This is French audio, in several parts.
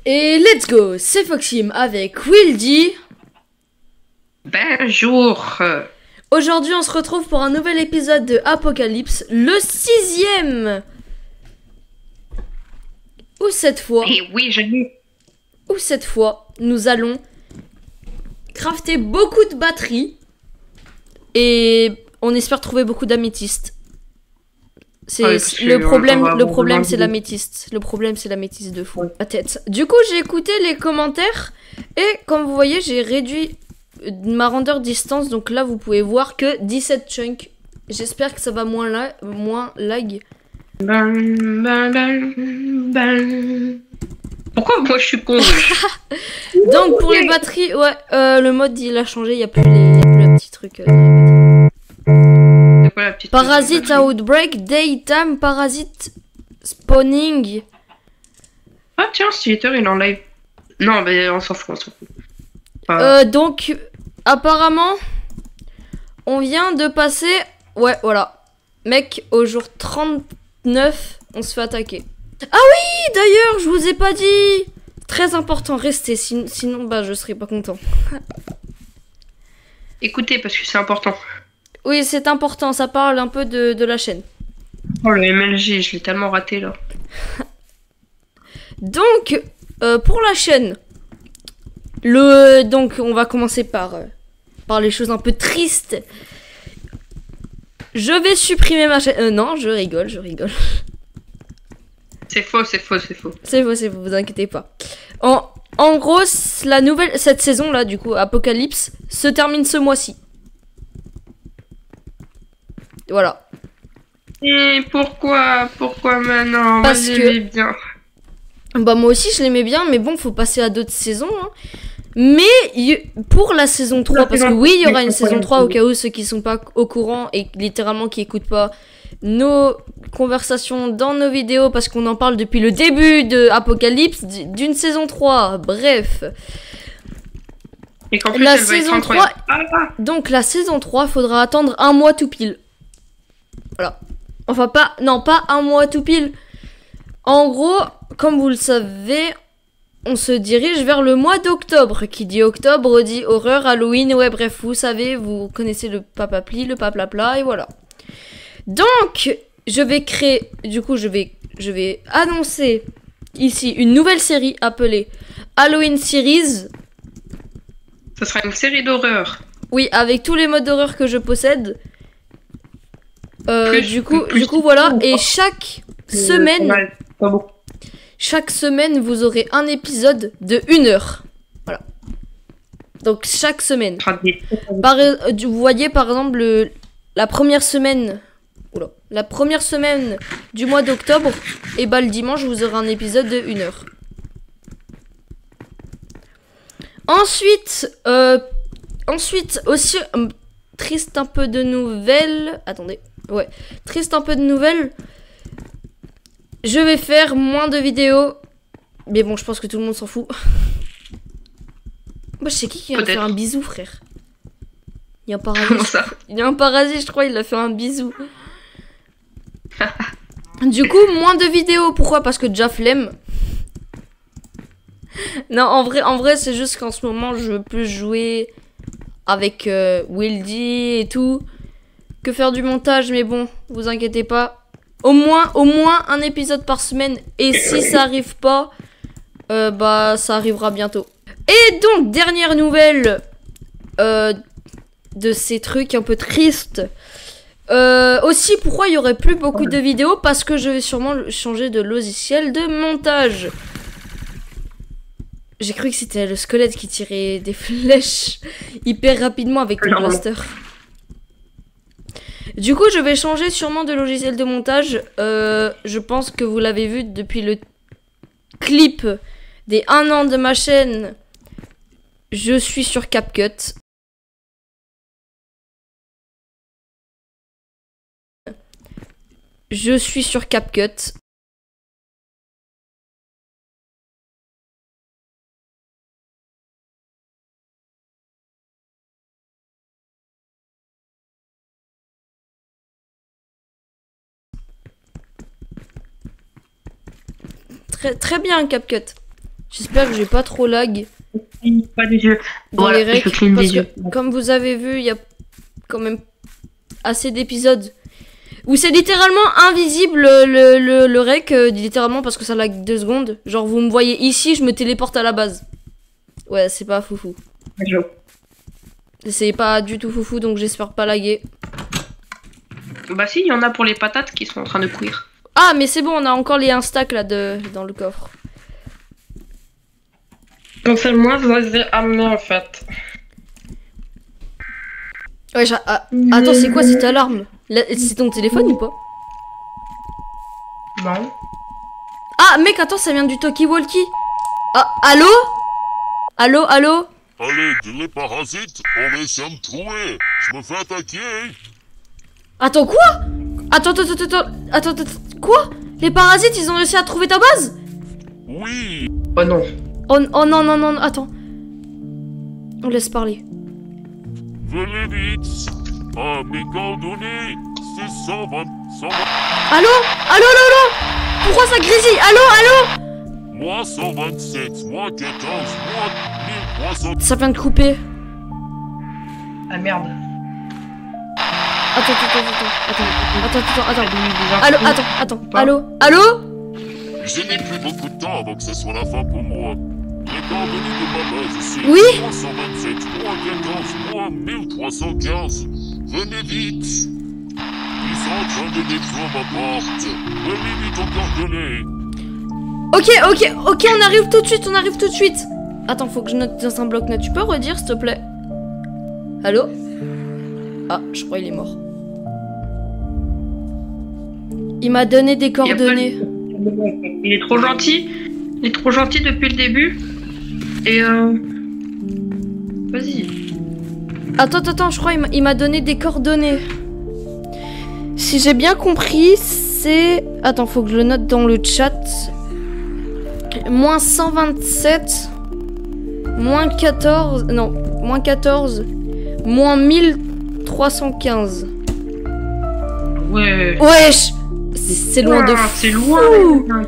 Et let's go, c'est Foxim avec Wildy. Bonjour. Aujourd'hui on se retrouve pour un nouvel épisode de Apocalypse, le 6ème. Où cette fois, nous allons crafter beaucoup de batteries. Et on espère trouver beaucoup d'améthystes. Le problème c'est l'améthyste. Le problème c'est l'améthyste de fou. La tête. Du coup j'ai écouté les commentaires. Et comme vous voyez j'ai réduit ma render distance. Donc là vous pouvez voir que 17 chunks. J'espère que ça va moins lag. Pourquoi moi je suis con? Donc pour les batteries, ouais, le mode il a changé, il y a plus le petit truc dans les batteries. Parasite Outbreak, Daytime, Parasite Spawning. Ah tiens, Twitter il est en live. Non mais on s'en fout, Donc apparemment on vient de passer, ouais voilà, mec, au jour 39 on se fait attaquer. Ah oui, d'ailleurs je vous ai pas dit. Très important, restez, sinon bah je serai pas content. Écoutez parce que c'est important. Oui, c'est important, ça parle un peu de la chaîne. Oh le MLG, je l'ai tellement raté là. Donc, pour la chaîne, donc on va commencer par les choses un peu tristes. Je vais supprimer ma chaîne. Non, je rigole. C'est faux. C'est faux, vous inquiétez pas. En gros, cette saison là, du coup, Apocalypse, se termine ce mois-ci. Voilà. Et pourquoi maintenant? Parce moi, que bien. Bah moi aussi je l'aimais bien, mais bon, faut passer à d'autres saisons. Hein. Mais pour la saison 3, parce que oui, il y aura une saison 3 au cas où ceux qui sont pas au courant et littéralement qui écoutent pas nos conversations dans nos vidéos, parce qu'on en parle depuis le début de Apocalypse, d'une saison 3. Bref. Et qu'en plus, la saison 3, donc la saison 3, faudra attendre un mois tout pile. Voilà. Enfin pas un mois tout pile. En gros, comme vous le savez, on se dirige vers le mois d'octobre. Qui dit octobre dit horreur, Halloween, ouais bref, vous savez, vous connaissez le papapli, le paplapla, et voilà. Donc, je vais créer, du coup je vais annoncer ici une nouvelle série appelée Halloween Series. Ça sera une série d'horreur. Oui, avec tous les modes d'horreur que je possède. Du coup voilà, et chaque semaine, vous aurez un épisode de 1 heure. Voilà. Donc chaque semaine. Vous voyez par exemple la première semaine du mois d'octobre, et bah le dimanche vous aurez un épisode de 1 heure. Ensuite aussi triste un peu de nouvelles. Attendez. Ouais, triste un peu de nouvelles. Je vais faire moins de vidéos. Mais bon, je pense que tout le monde s'en fout. Moi, je sais qui vient de faire un bisou, frère. Il y a un parasite. Comment ça? Il y a un parasite, je crois, il a fait un bisou. Du coup, moins de vidéos. Pourquoi? Parce que déjà flemme. Non, en vrai, c'est juste qu'en ce moment, je veux plus jouer avec Wildy et tout. Que faire du montage, mais bon, vous inquiétez pas. Au moins un épisode par semaine. Et si ça arrive pas, bah ça arrivera bientôt. Et donc, dernière nouvelle de ces trucs un peu tristes. Aussi, pourquoi il y aurait plus beaucoup de vidéos? Parce que je vais sûrement changer de logiciel de montage. J'ai cru que c'était le squelette qui tirait des flèches hyper rapidement avec le blaster. Du coup, je vais changer sûrement de logiciel de montage. Je pense que vous l'avez vu depuis le clip des 1 an de ma chaîne. Je suis sur CapCut. Très bien, CapCut. J'espère que j'ai pas trop lag Pas des yeux. dans Voilà, les je recs. cligne Parce des que, yeux. comme vous avez vu, il y a quand même assez d'épisodes où c'est littéralement invisible le rec, littéralement parce que ça lag 2 secondes. Genre, vous me voyez ici, je me téléporte à la base. Ouais, c'est pas foufou. C'est pas du tout foufou, donc j'espère pas laguer. Bah si, il y en a pour les patates qui sont en train de cuire. Ah, mais c'est bon, on a encore les 1 stack là dans le coffre. Donc c'est moi, je les ai amenés en fait. Ouais, attends, c'est quoi cette alarme? C'est ton téléphone ou pas? Non. Ah, mec, attends, ça vient du talkie-walkie. Ah, allô? Allô? Allez, les parasites, on essaie de me trouver. Je me fais attaquer. Attends, quoi? Attends, quoi? Les parasites, ils ont réussi à trouver ta base? Oui. Oh non. Oh non, attends. On laisse parler. Venez vite. Ah, mes coordonnées, c'est 120. Allô? Pourquoi ça grésille? Allô? Moi 127, moi 14, moi 1300. Ça vient de couper. Ah merde. Attends. Allô? Je n'ai plus beaucoup de temps avant que ce soit la fin pour moi. Les coordonnées de ma base, c'est Oui? moi 127, moi 14, moi 1315. Venez vite. Ils sont en train de détruire ma porte. Venez vite aux coordonnées. Ok, on arrive tout de suite. Attends, faut que je note dans un bloc-notes. Tu peux redire, s'il te plaît? Allô? Ah, je crois qu'il est mort. Il m'a donné des coordonnées. Il est trop gentil. Il est trop gentil depuis le début. Et vas-y. Attends, je crois il m'a donné des coordonnées. Si j'ai bien compris, c'est... Attends, faut que je le note dans le chat. Moins 127, moins 14, non, moins 14, moins 1315. Ouais. Wesh, c'est loin de fou. C'est loin.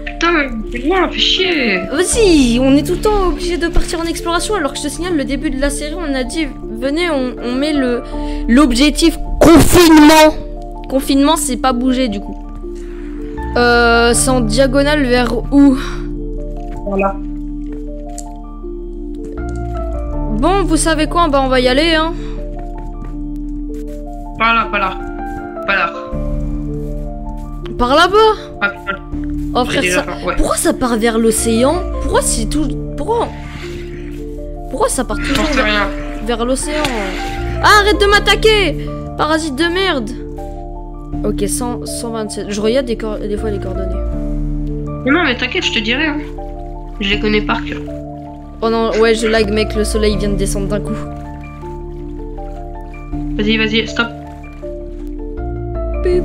Putain, c'est loin, fais chier. Vas-y, on est tout le temps obligé de partir en exploration alors que je te signale, le début de la série, on a dit, venez, on met l'objectif confinement. Confinement, c'est pas bouger du coup. C'est en diagonale vers où? Voilà. Bon, vous savez quoi? Bah, on va y aller, hein. Pas là. Par là-bas? Ah putain. Oh frère, ça... Ouais. Pourquoi ça part vers l'océan? Pourquoi c'est tout... Pourquoi ça part toujours J'en sais rien. vers l'océan? Ah, arrête de m'attaquer! Parasite de merde! Ok, 127. Je regarde des fois les coordonnées. Non, mais t'inquiète, je te dirai. Hein. Je les connais par cœur. Oh non, ouais, je lag, mec, le soleil vient de descendre d'un coup. Vas-y, stop. Bip.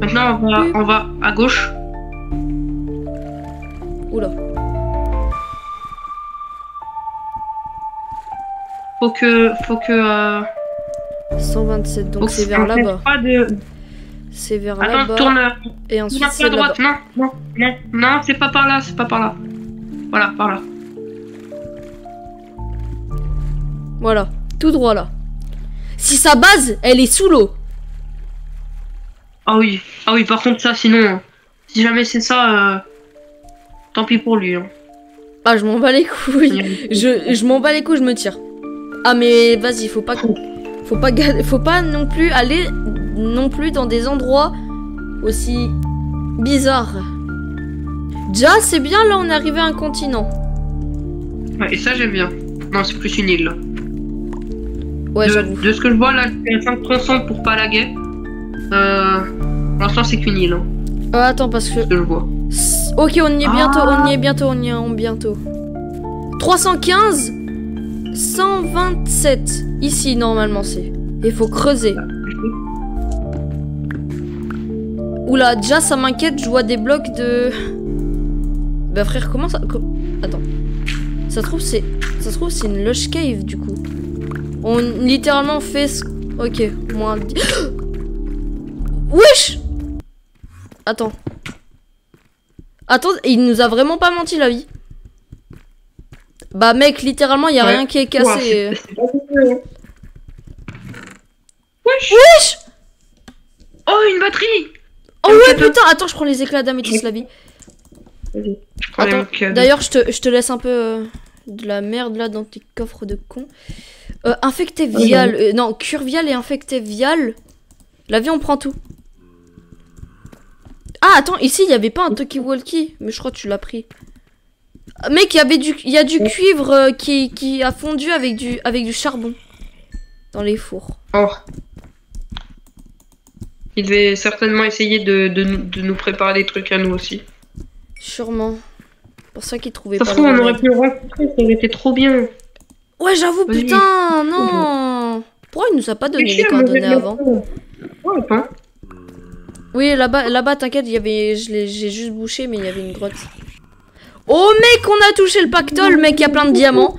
Maintenant, on va à gauche. Oula. Faut que 127, donc c'est vers là-bas. C'est vers Attends, là-bas. tourne. Et ensuite, Tourne c'est à droite. là-bas. Non, c'est pas par là, Voilà, par là. Voilà, tout droit là. Si sa base, elle est sous l'eau. Ah oui, par contre ça, sinon, si jamais c'est ça, tant pis pour lui. Hein. Ah, je m'en bats les couilles. Je m'en bats les couilles, je me tire. Ah, mais vas-y, faut pas non plus aller non plus dans des endroits aussi bizarres. Déjà, c'est bien, là, on est arrivé à un continent. Ouais, et ça, j'aime bien. Non, c'est plus une île, là. Ouais, j'avoue. De ce que je vois, là, je suis à 5% pour pas laguer. Pour l'instant, c'est qu'une île. Hein, Attends, parce que... ce que je vois. Ok, on y est bientôt. 315 127. Ici, normalement, c'est. Il faut creuser. Oula, déjà, ça m'inquiète, je vois des blocs de... Bah frère, comment ça... Attends. Ça se trouve, c'est une lush cave, du coup. On littéralement fait... Ok, moins... Wesh! Attends, il nous a vraiment pas menti, la vie. Bah mec, littéralement, il y a rien qui est cassé. Ouah, c'est pas possible. Wesh. Wesh! Oh, une batterie! Oh ouais, putain, attends, je prends les éclats d'améthyste, la vie. Vas-y, Attends, d'ailleurs, je te laisse un peu de la merde là dans tes coffres de con. Infecté vial, non, cure vial et infecté vial. La vie, on prend tout. Ah, attends, ici, il y avait pas un talkie-walkie, mais je crois que tu l'as pris. Mec, il y a du cuivre qui a fondu avec du charbon dans les fours. Oh. Il devait certainement essayer de nous préparer des trucs à nous aussi. Sûrement. Pour ça qu'il trouvait Ça pas se trouve, le on aurait remède. pu le rencontrer, ça aurait été trop bien. Ouais, j'avoue, Vas-y. putain, non. Pourquoi il nous a pas donné les Chier, coordonnées mauvais avant? Ouais, attends. Oui, là-bas, t'inquiète, j'ai juste bouché, mais il y avait une grotte. Oh mec, on a touché le pactole, mec, il y a plein de diamants.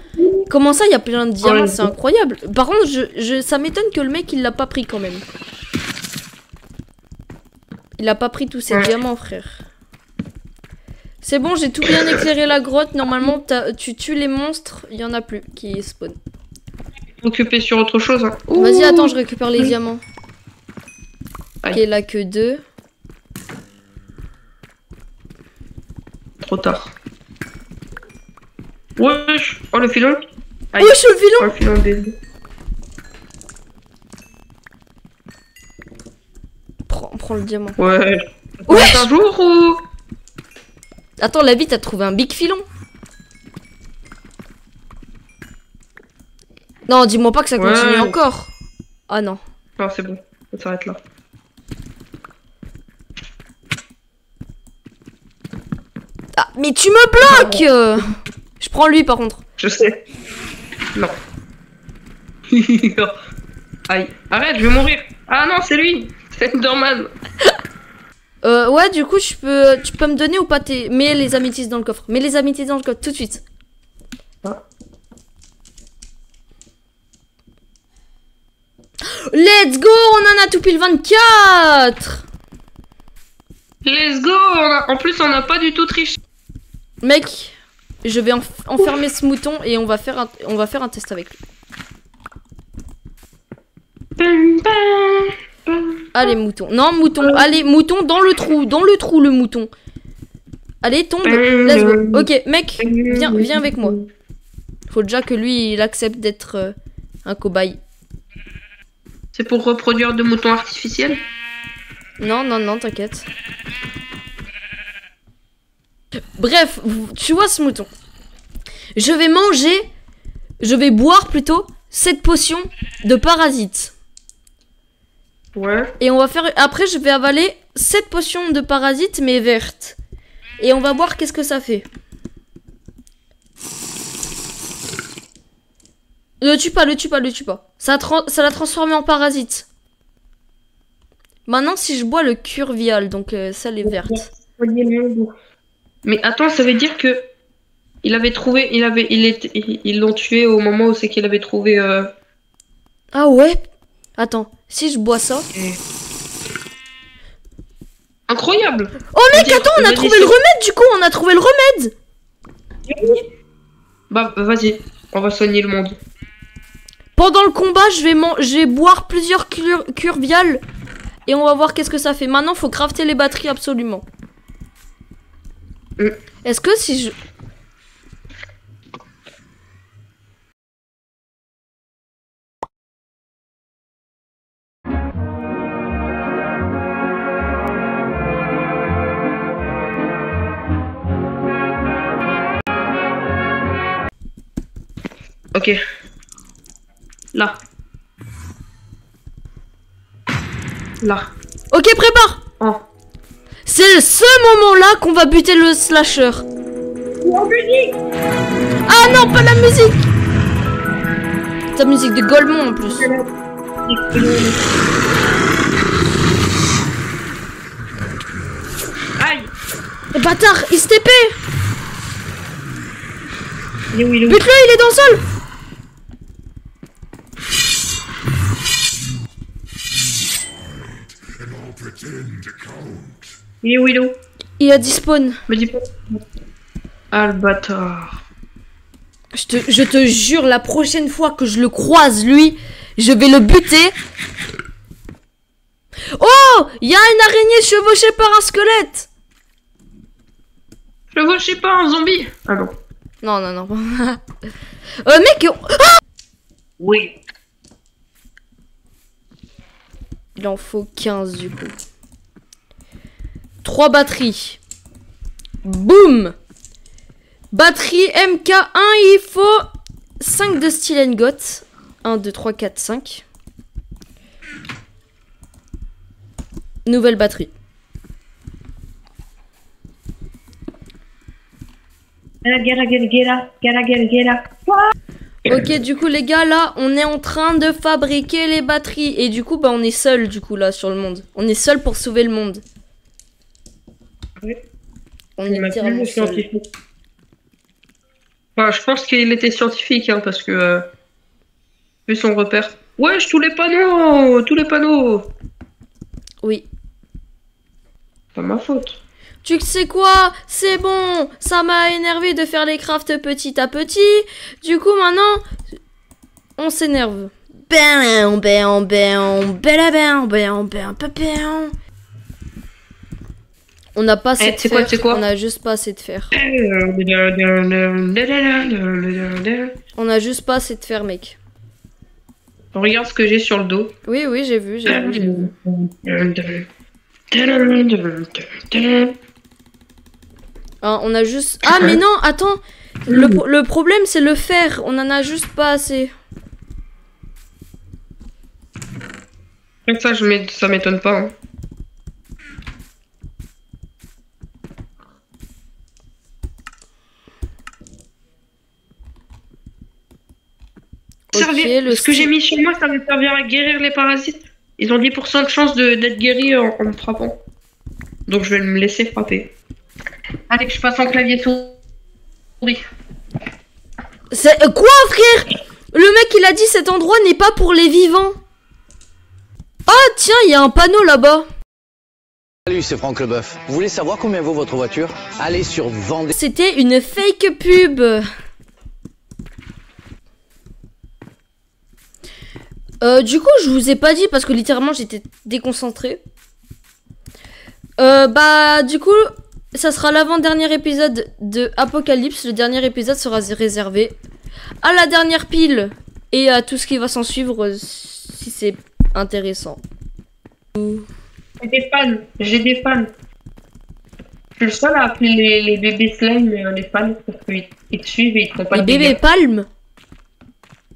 Comment ça, il y a plein de diamants? C'est incroyable. Par contre, ça m'étonne que le mec, il l'a pas pris quand même. Il a pas pris tous ces diamants, frère. C'est bon, j'ai tout bien éclairé la grotte. Normalement, tu tues les monstres, il y en a plus qui spawn. Occupé sur autre chose. Hein. Vas-y, attends, je récupère les diamants. Aïe. Ok, là que 2. Trop tard. Wesh. Oh, le filon. Aïe. Wesh, le filon. Oh, le filon des... Prends le diamant. Ouais. Wesh. Un jour ou... Attends, la vie, t'as trouvé un big filon? Non, dis-moi pas que ça continue encore. Ah non. Non, c'est bon. Ça s'arrête là. Ah, mais tu me bloques. Je prends lui, par contre. Je sais. Non. Aïe. Arrête, je vais mourir. Ah non, c'est lui. C'est Enderman. Ouais, du coup, tu peux me donner ou pas tes... Mets les améthystes dans le coffre. Mets les améthystes dans le coffre, tout de suite. Ah. Let's go, on en a tout pile 24. Let's go. En plus, on n'a pas du tout triché. Mec, je vais enfermer ce mouton et on va faire un test avec lui. Allez, mouton. Non, mouton. Allez, mouton dans le trou. Dans le trou, le mouton. Allez, tombe. Let's go. Ok, mec, viens avec moi. Faut déjà que lui, il accepte d'être un cobaye. C'est pour reproduire de moutons artificiels? Non, non, non, t'inquiète. Bref, tu vois ce mouton. Je vais boire plutôt cette potion de parasite. Ouais. Et on va faire... Après, je vais avaler cette potion de parasite, mais verte. Et on va voir qu'est-ce que ça fait. Le tue pas, le tue pas, le tue pas. Ça l'a transformé en parasite. Maintenant, si je bois le cure vial, donc celle est verte. Mais attends, ça veut dire que... Il avait trouvé... Ils l'ont tué au moment où c'est qu'il avait trouvé... Ah ouais? Attends, si je bois ça... Incroyable! Oh mec, attends, on a trouvé le remède du coup, on a trouvé le remède! Bah, vas-y, on va soigner le monde. Pendant le combat, je vais boire plusieurs cures viales et on va voir qu'est-ce que ça fait. Maintenant, faut crafter les batteries absolument. Est-ce que si je... Ok. Là. Là. Ok, prépare! Oh. C'est ce moment-là qu'on va buter le slasher. Ah non, pas la musique! Ta musique de Golemont en plus. Aïe! Bâtard, il se TP! Il est où, il est où? Bute-le, il est dans le sol! Il est où, il est où? Il a despawn. Me dis pas. Ah, le bâtard. Je te jure, la prochaine fois que je le croise, lui, je vais le buter. Oh, il y a une araignée chevauchée par un squelette. Chevauchée par un zombie. Ah non. Non, non, non. Mec, Oui. il en faut 15 du coup. 3 batteries. Boum. Batterie MK1, il faut 5 de steel and got. 1, 2, 3, 4, 5. Nouvelle batterie. Ok, du coup les gars, là, on est en train de fabriquer les batteries. Et du coup, bah on est seul du coup là sur le monde. On est seul pour sauver le monde. Oui. On est littéralement seul. Scientifique. Bah, je pense qu'il était scientifique, hein, parce que vu son repère. Wesh, tous les panneaux, tous les panneaux. Oui. Pas ma faute. Tu sais quoi? C'est bon, ça m'a énervé de faire les crafts petit à petit. Du coup, maintenant, on s'énerve. On n'a pas assez de fer. C'est quoi On a juste pas assez de fer. On a juste pas assez de fer, mec. Regarde ce que j'ai sur le dos. Oui, oui, j'ai vu, j'ai vu, j'ai vu. Ah, on a juste... Ah, mais non, attends. Le problème, c'est le fer. On en a juste pas assez. Ça, ça m'étonne pas. Hein. Ok, ce que j'ai mis sur moi, ça va me servir à guérir les parasites. Ils ont 10% de chance d'être guéris en me frappant. Donc je vais me laisser frapper. Allez, que je passe en clavier souris. C'est quoi, frère? Le mec, il a dit cet endroit n'est pas pour les vivants. Oh, tiens, il y a un panneau là-bas. Salut, c'est Franck Leboeuf. Vous voulez savoir combien vaut votre voiture? Allez sur Vendée. C'était une fake pub. Du coup, je vous ai pas dit parce que littéralement j'étais déconcentrée. Bah, du coup, ça sera l'avant-dernier épisode de Apocalypse. Le dernier épisode sera réservé à la dernière pile et à tout ce qui va s'en suivre si c'est intéressant. J'ai des fans, j'ai des fans. Je suis le seul à appeler les bébés slime les fans parce qu'ils te suivent et ils te font pas Les de bébés dégâts. palmes.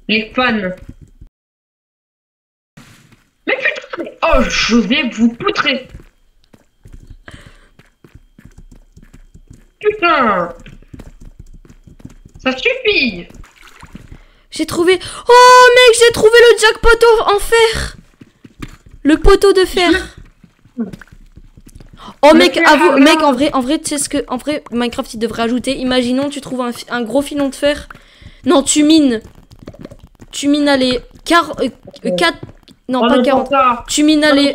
Les fans. Mais putain, mais... Oh, je vais vous poutrer. Putain. Ça suffit. J'ai trouvé... Oh mec, j'ai trouvé le jackpot en fer. Le poteau de fer. Oh mec, avoue, mec, en vrai, tu sais ce que... En vrai, Minecraft, il devrait ajouter... Imaginons, tu trouves un gros filon de fer. Non, tu mines. Tu mines, allez... 4... Non, pas 40. Tu mines, allez...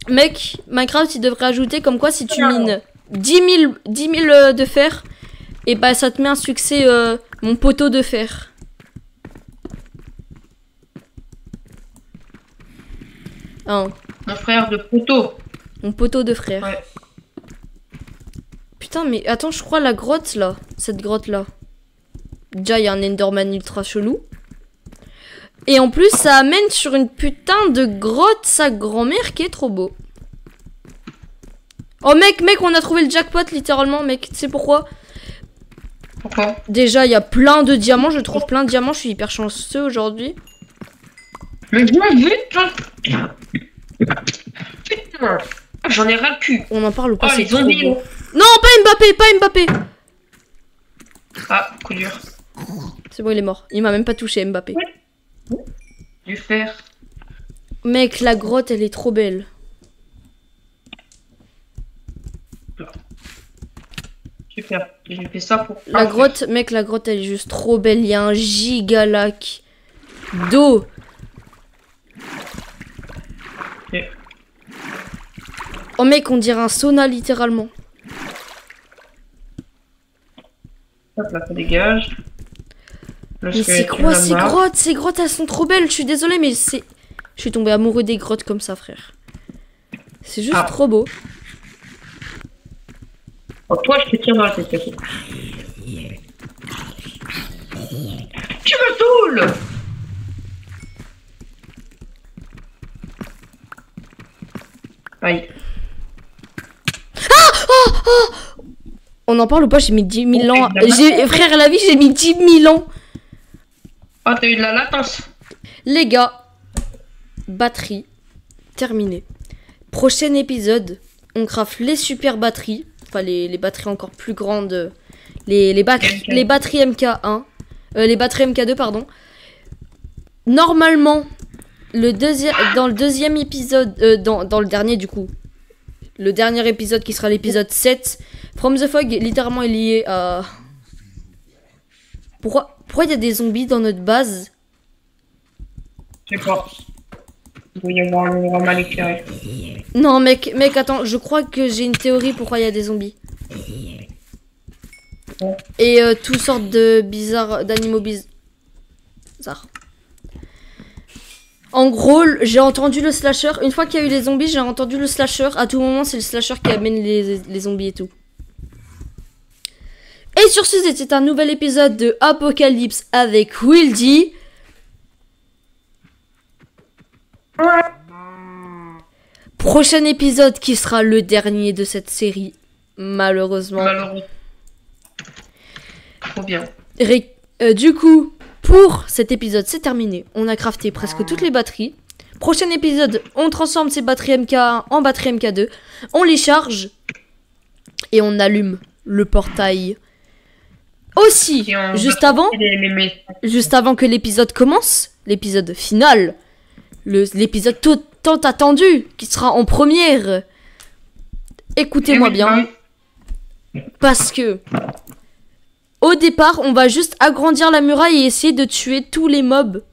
Mec, Minecraft, il devrait ajouter comme quoi si tu mines 10 000 de fer, et bah ça te met un succès, mon poteau de fer. Hein. Mon frère de poteau. Mon poteau de frère. Ouais. Putain, mais attends, je crois la grotte là. Cette grotte là. Déjà, il y a un Enderman ultra chelou. Et en plus, ça amène sur une putain de grotte sa grand-mère qui est trop beau. Oh mec, on a trouvé le jackpot littéralement, mec. Tu sais pourquoi? Pourquoi? Déjà, il y a plein de diamants. Je trouve plein de diamants. Je suis hyper chanceux aujourd'hui. Mais viens vite, hein. Putain. J'en ai ras le cul. On en parle ou pas? Oh, C'est les trop zombies. beau. Non, pas Mbappé. Ah, coup dur. C'est bon, il est mort. Il m'a même pas touché, Mbappé. Du fer. Mec, la grotte, elle est trop belle. Super. J'ai fait ça pour... La grotte, mec, la grotte, elle est juste trop belle. Il y a un giga lac d'eau. Ok. Oh mec, on dirait un sauna littéralement. Hop là, ça dégage. Mais c'est quoi ces grottes? Ces grottes, elles sont trop belles. Je suis désolée, mais c'est... Je suis tombée amoureux des grottes comme ça, frère. C'est juste trop beau. Oh, toi, je te tire dans la tête. Tu me saoules! Aïe. On en parle ou pas? J'ai mis 10 000 ans. Frère, la vie, j'ai mis 10 000 ans. Oh, t'as eu de la latence. Les gars, batterie terminée. Prochain épisode, on craft les super batteries. Enfin, les batteries encore plus grandes. Les batteries MK1. Les batteries MK2, pardon. Normalement, dans le deuxième épisode, dans le dernier du coup, le dernier épisode qui sera l'épisode 7, From the Fog littéralement est lié à... Pourquoi il y a des zombies dans notre base? Je sais pas. Il doit y avoir un endroit mal éclairé. Non mec, attends, je crois que j'ai une théorie pourquoi il y a des zombies. Ouais. Et toutes sortes de d'animaux bizarres. En gros, j'ai entendu le slasher. Une fois qu'il y a eu les zombies, j'ai entendu le slasher. À tout moment, c'est le slasher qui amène les zombies et tout. Et sur ce, c'était un nouvel épisode de Apocalypse avec Wildy. Ouais. Prochain épisode qui sera le dernier de cette série, malheureusement. Trop bien. Du coup, pour cet épisode, c'est terminé. On a crafté presque toutes les batteries. Prochain épisode, on transforme ces batteries MK1 en batteries MK2. On les charge. Et on allume le portail. Aussi, juste avant que l'épisode commence, l'épisode final, l'épisode tant attendu, qui sera en première. Écoutez-moi bien. Parce que... Au départ, on va juste agrandir la muraille et essayer de tuer tous les mobs.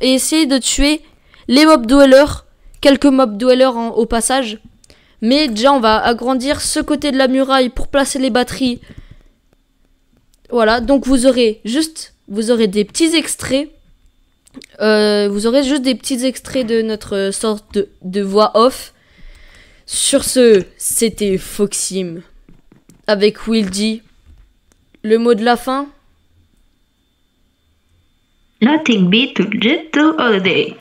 Et essayer de tuer les mobs dwellers. Quelques mobs dwellers au passage. Mais déjà, on va agrandir ce côté de la muraille pour placer les batteries. Voilà, donc vous aurez des petits extraits. Vous aurez juste des petits extraits de notre sorte de voix off. Sur ce, c'était Foxim. Avec Wildy. Le mot de la fin? Nothing beats to gentle holiday.